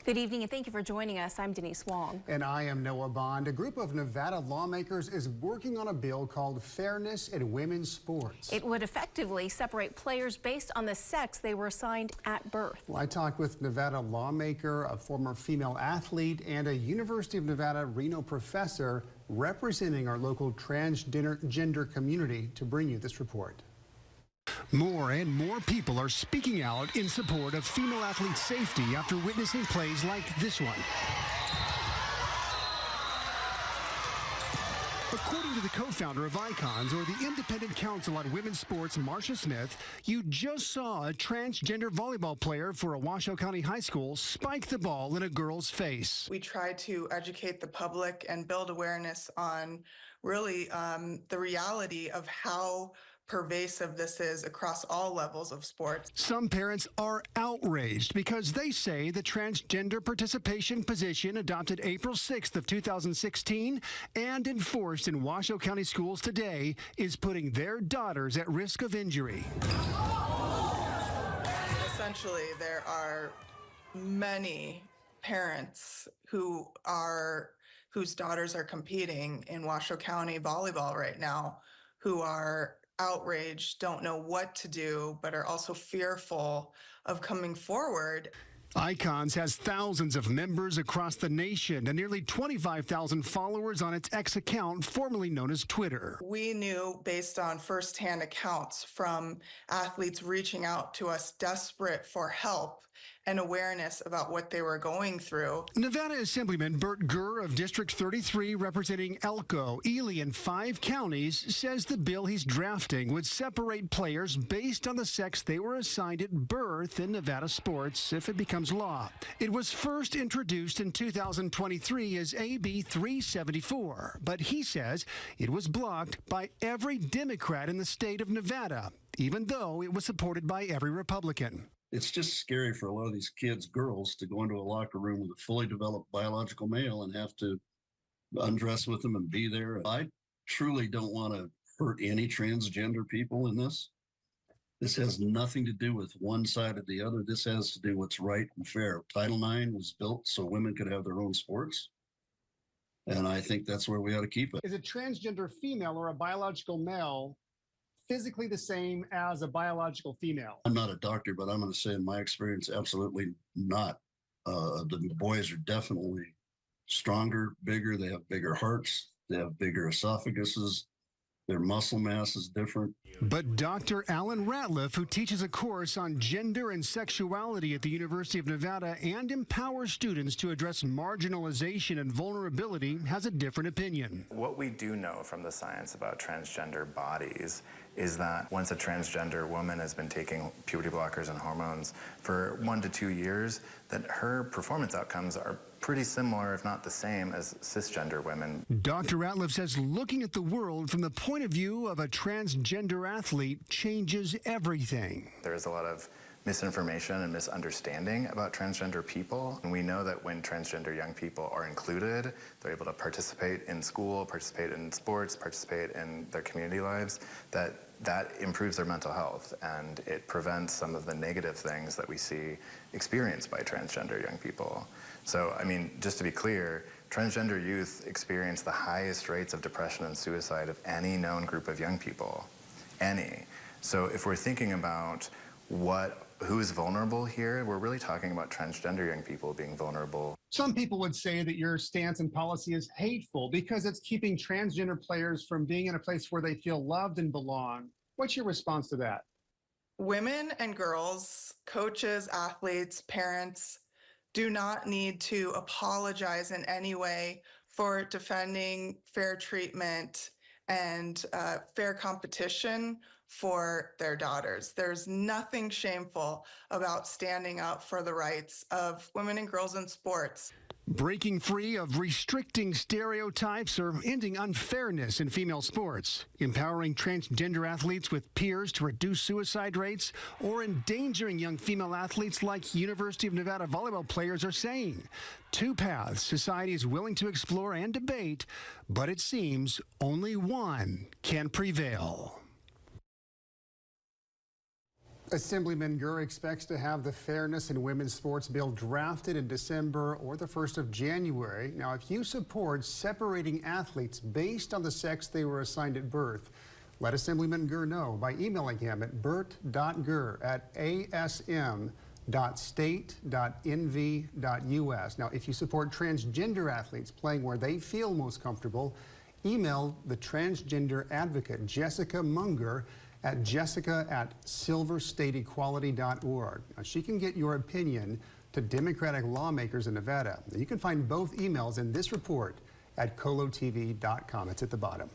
Good evening and thank you for joining us. I'm Denise Wong. And I am Noah Bond. A group of Nevada lawmakers is working on a bill called Fairness in Women's Sports. It would effectively separate players based on the sex they were assigned at birth. Well, I talked with Nevada lawmaker, a former female athlete, and a University of Nevada Reno professor representing our local transgender community to bring you this report. More and more people are speaking out in support of female athlete safety after witnessing plays like this one. According to the co-founder of Icons, or the Independent Council on Women's Sports, Marcia Smith, you just saw a transgender volleyball player for a Washoe County high school spike the ball in a girl's face. We try to educate the public and build awareness on really the reality of how pervasive this is across all levels of sports. Some parents are outraged because they say the transgender participation position adopted April 6th of 2016 and enforced in Washoe County schools today is putting their daughters at risk of injury. Essentially, there are many parents whose daughters are competing in Washoe County volleyball right now who are outraged, don't know what to do, but are also fearful of coming forward. Icons has thousands of members across the nation and nearly 25,000 followers on its X account, formerly known as Twitter. We knew, based on firsthand accounts from athletes reaching out to us desperate for help and awareness about what they were going through. Nevada Assemblyman Burt Gurr of District 33, representing Elko, Ely, and 5 counties, says the bill he's drafting would separate players based on the sex they were assigned at birth in Nevada sports if it becomes law. It was first introduced in 2023 as AB 374, but he says it was blocked by every Democrat in the state of Nevada, even though it was supported by every Republican. It's just scary for a lot of these kids, girls, to go into a locker room with a fully developed biological male and have to undress with them and be there. I truly don't want to hurt any transgender people in this. This has nothing to do with one side or the other. This has to do what's right and fair. Title IX was built so women could have their own sports. And I think that's where we ought to keep it. Is a transgender female or a biological male physically the same as a biological female? I'm not a doctor, but I'm going to say in my experience, absolutely not. The boys are definitely stronger, bigger. They have bigger hearts. They have bigger esophaguses. Their muscle mass is different. But Dr. Alan Ratliff, who teaches a course on gender and sexuality at the University of Nevada and empowers students to address marginalization and vulnerability, has a different opinion. What we do know from the science about transgender bodies is that once a transgender woman has been taking puberty blockers and hormones for 1 to 2 years, that her performance outcomes are pretty similar, if not the same, as cisgender women. Dr. Ratliff says looking at the world from the point of view of a transgender athlete changes everything. There's a lot of misinformation and misunderstanding about transgender people. And we know that when transgender young people are included, they're able to participate in school, participate in sports, participate in their community lives, that improves their mental health and it prevents some of the negative things that we see experienced by transgender young people. So, I mean, just to be clear, transgender youth experience the highest rates of depression and suicide of any known group of young people, any. So if we're thinking about who is vulnerable here, we're really talking about transgender young people being vulnerable. Some people would say that your stance and policy is hateful because it's keeping transgender players from being in a place where they feel loved and belong. What's your response to that? Women and girls, coaches, athletes, parents do not need to apologize in any way for defending fair treatment and fair competition for their daughters. There's nothing shameful about standing up for the rights of women and girls in sports. Breaking free of restricting stereotypes or ending unfairness in female sports, empowering transgender athletes with peers to reduce suicide rates, or endangering young female athletes like University of Nevada volleyball players are saying. 2 paths society is willing to explore and debate, but it seems only one can prevail. Assemblyman Gurr expects to have the Fairness in Women's Sports bill drafted in December or the 1st of January. Now, if you support separating athletes based on the sex they were assigned at birth, let Assemblyman Gurr know by emailing him at bert.gurr@asm.state.nv.us. Now, if you support transgender athletes playing where they feel most comfortable, email the transgender advocate, Jessica Munger, at jessica@silverstateequality.org. Now, she can get your opinion to Democratic lawmakers in Nevada. You can find both emails in this report at kolotv.com. It's at the bottom.